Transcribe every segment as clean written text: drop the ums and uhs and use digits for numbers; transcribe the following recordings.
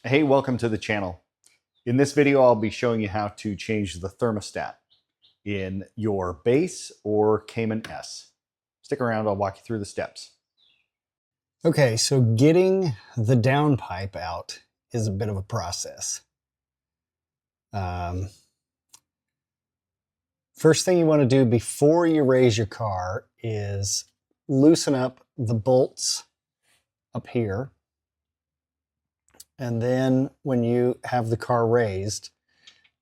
Hey, welcome to the channel. In this video, I'll be showing you how to change the thermostat in your base or Cayman S. Stick around, I'll walk you through the steps. Okay, so getting the downpipe out is a bit of a process. First thing you want to do before you raise your car is loosen up the bolts up here. And then when you have the car raised,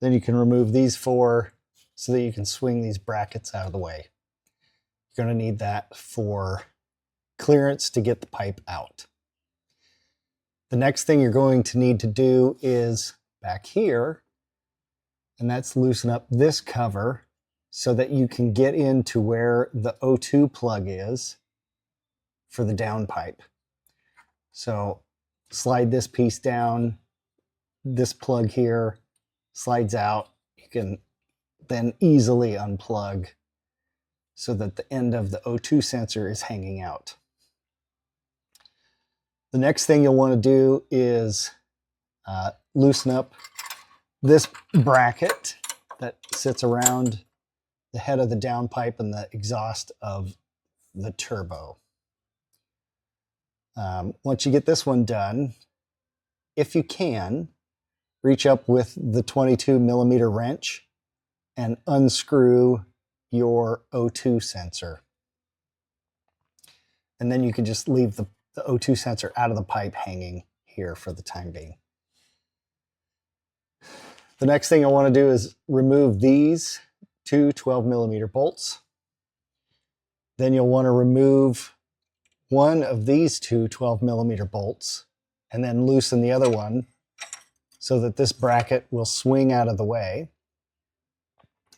then you can remove these four so that you can swing these brackets out of the way. You're going to need that for clearance to get the pipe out. The next thing you're going to need to do is back here, and that's loosen up this cover so that you can get into where the O2 plug is for the downpipe. So slide this piece down, this plug here slides out. You can then easily unplug so that the end of the O2 sensor is hanging out. The next thing you'll want to do is loosen up this bracket that sits around the head of the downpipe and the exhaust of the turbo. Once you get this one done, if you can, reach up with the 22mm wrench and unscrew your O2 sensor. And then you can just leave the O2 sensor out of the pipe hanging here for the time being. The next thing I want to do is remove these two 12mm bolts. Then you'll want to remove one of these two 12mm bolts and then loosen the other one so that this bracket will swing out of the way.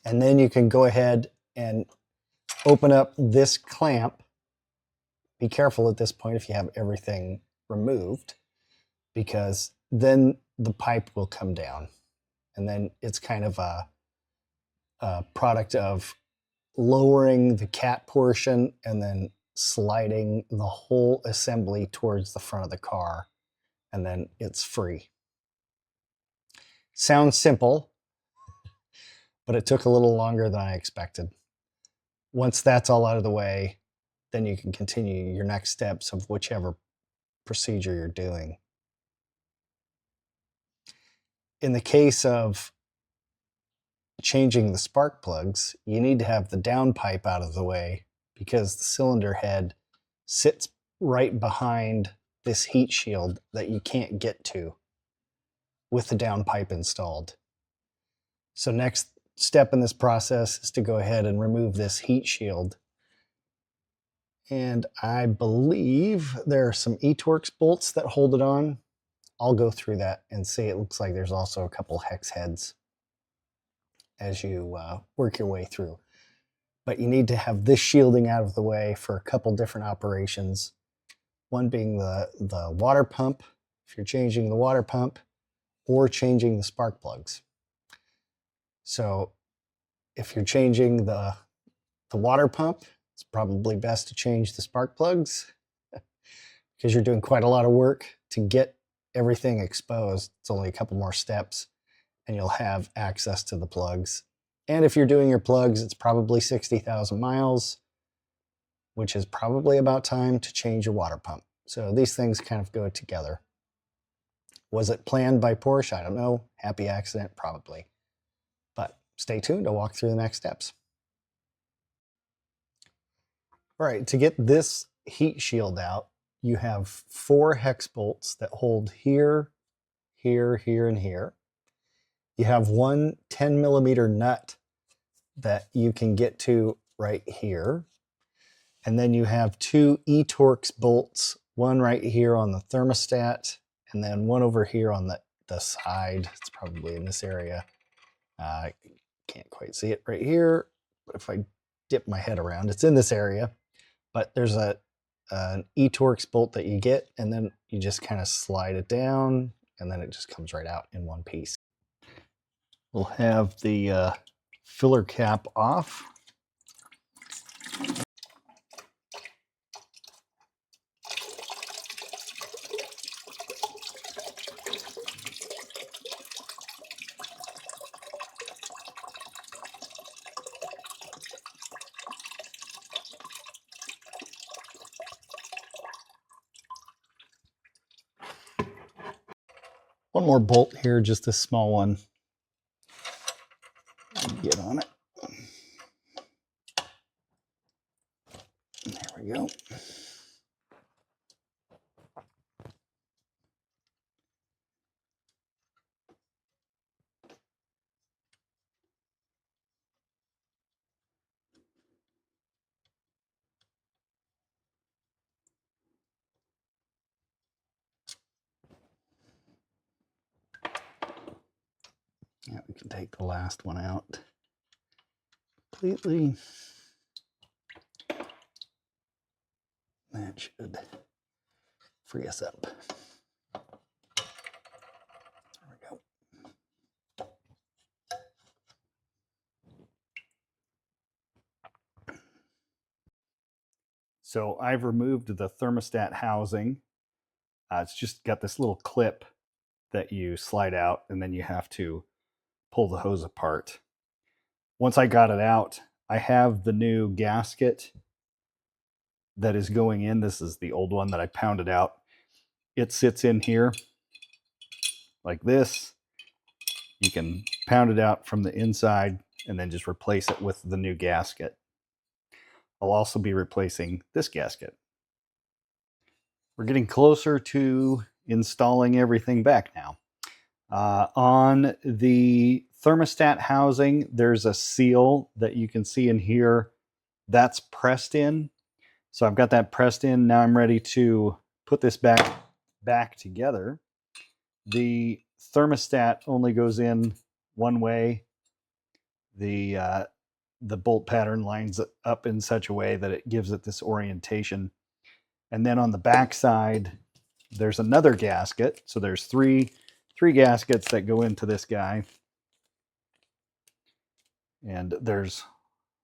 And then you can go ahead and open up this clamp. Be careful at this point if you have everything removed, because then the pipe will come down. And then it's kind of a product of lowering the cat portion and then sliding the whole assembly towards the front of the car, and then it's free. Sounds simple, but it took a little longer than I expected. Once that's all out of the way, then you can continue your next steps of whichever procedure you're doing. In the case of changing the spark plugs, you need to have the downpipe out of the way because the cylinder head sits right behind this heat shield that you can't get to with the downpipe installed. So next step in this process is to go ahead and remove this heat shield. And I believe there are some E-Torx bolts that hold it on. I'll go through that and see. It looks like there's also a couple hex heads as you work your way through. But you need to have this shielding out of the way for a couple different operations. One being the water pump, if you're changing the water pump, or changing the spark plugs. So if you're changing the water pump, it's probably best to change the spark plugs because you're doing quite a lot of work to get everything exposed. It's only a couple more steps and you'll have access to the plugs. And if you're doing your plugs, it's probably 60,000 miles, which is probably about time to change your water pump. So these things kind of go together. Was it planned by Porsche? I don't know. Happy accident? Probably. But stay tuned. I'll walk through the next steps. All right, to get this heat shield out, you have 4 hex bolts that hold here, here, here, and here. You have one 10mm nut that you can get to right here. And then you have 2 E-Torx bolts, one right here on the thermostat, and then one over here on the side. It's probably in this area. I can't quite see it right here, but if I dip my head around, it's in this area. But there's an E-Torx bolt that you get, and then you just kind of slide it down, and then it just comes right out in one piece. We'll have the filler cap off. One more bolt here, just a small one. Get on it. There we go. Yeah, we can take the last one out completely. That should free us up. There we go. So I've removed the thermostat housing. It's just got this little clip that you slide out and then you have to pull the hose apart. Once I got it out, I have the new gasket that is going in. This is the old one that I pounded out. It sits in here like this. You can pound it out from the inside and then just replace it with the new gasket. I'll also be replacing this gasket. We're getting closer to installing everything back now. On the thermostat housing, there's a seal that you can see in here. That's pressed in. So I've got that pressed in. Now I'm ready to put this back together. The thermostat only goes in one way. The bolt pattern lines up in such a way that it gives it this orientation. And then on the back side, there's another gasket. So there's three gaskets that go into this guy. And there's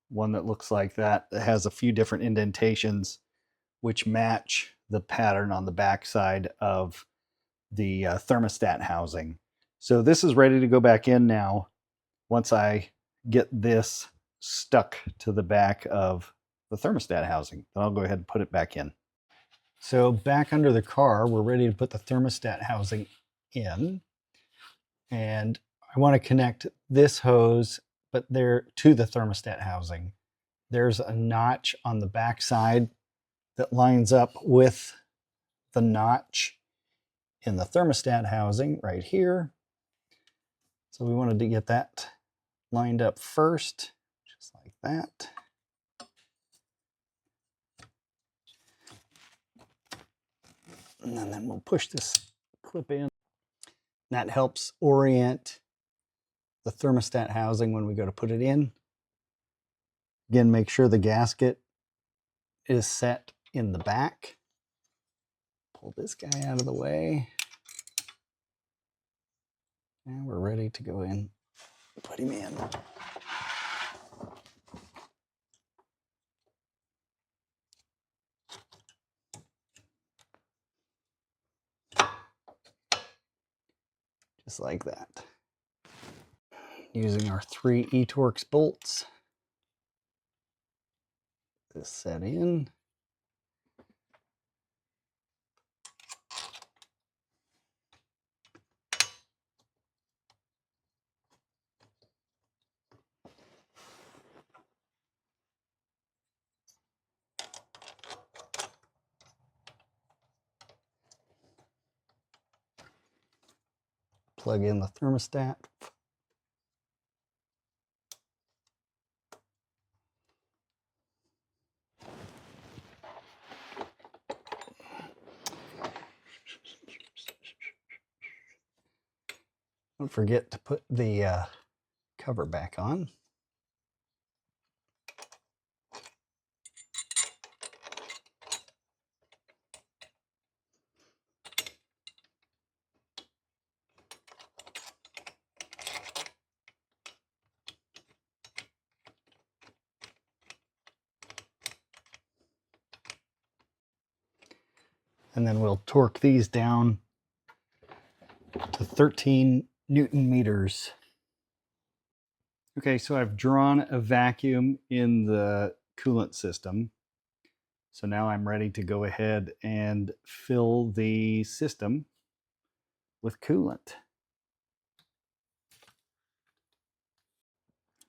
one that looks like that. It has a few different indentations which match the pattern on the back side of the thermostat housing. So this is ready to go back in now once I get this stuck to the back of the thermostat housing. Then I'll go ahead and put it back in. So back under the car, we're ready to put the thermostat housing in. And I want to connect this hose, but there to the thermostat housing. There's a notch on the back side that lines up with the notch in the thermostat housing right here. So we wanted to get that lined up first, just like that. And then we'll push this clip in. That helps orient the thermostat housing when we go to put it in. Again, make sure the gasket is set in the back. Pull this guy out of the way. And we're ready to go in, put him in. Just like that. Using our 3 E-Torx bolts. This set in. Plug in the thermostat. Don't forget to put the cover back on. And then we'll torque these down to 13 Newton meters. Okay, so I've drawn a vacuum in the coolant system. So now I'm ready to go ahead and fill the system with coolant.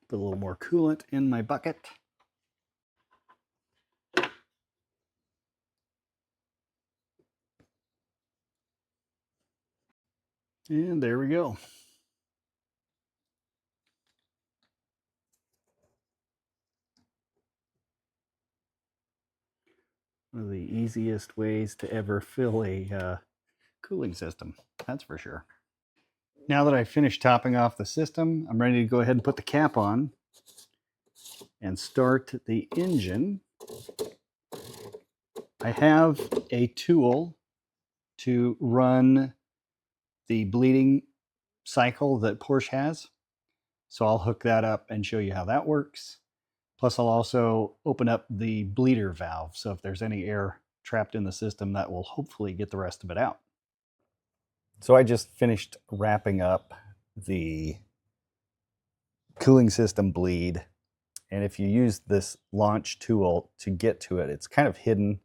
Put a little more coolant in my bucket. And there we go. One of the easiest ways to ever fill a cooling system, that's for sure. Now that I've finished topping off the system, I'm ready to go ahead and put the cap on and start the engine. I have a tool to run the bleeding cycle that Porsche has. So I'll hook that up and show you how that works. Plus I'll also open up the bleeder valve. So if there's any air trapped in the system, that will hopefully get the rest of it out. So I just finished wrapping up the cooling system bleed. And if you use this launch tool to get to it, it's kind of hidden.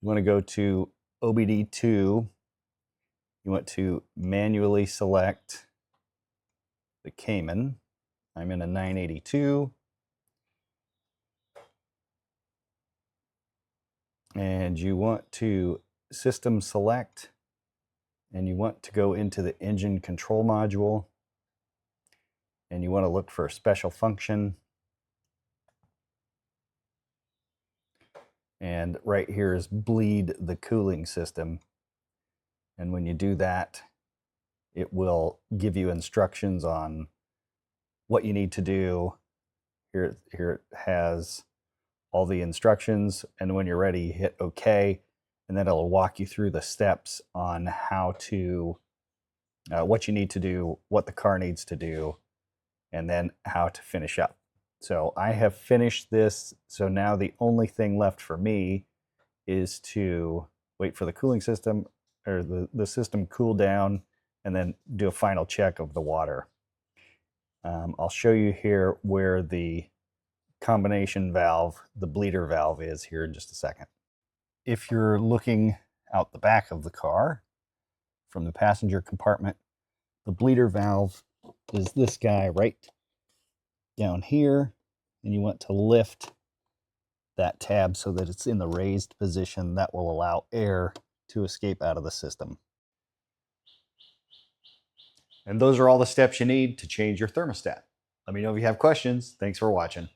You want to go to OBD2. You want to manually select the Cayman. I'm in a 982. And you want to system select, and you want to go into the engine control module, and you want to look for a special function. And right here is bleed the cooling system. And when you do that, it will give you instructions on what you need to do. Here it has all the instructions, and when you're ready, hit OK, and then it'll walk you through the steps on how to, what you need to do, what the car needs to do, and then how to finish up. So I have finished this, so now the only thing left for me is to wait for the cooling system, or the system cool down, and then do a final check of the water. I'll show you here where the combination valve, the bleeder valve, is here in just a second. If you're looking out the back of the car from the passenger compartment, the bleeder valve is this guy right down here, and you want to lift that tab so that it's in the raised position. That will allow air to escape out of the system. And those are all the steps you need to change your thermostat. Let me know if you have questions. Thanks for watching.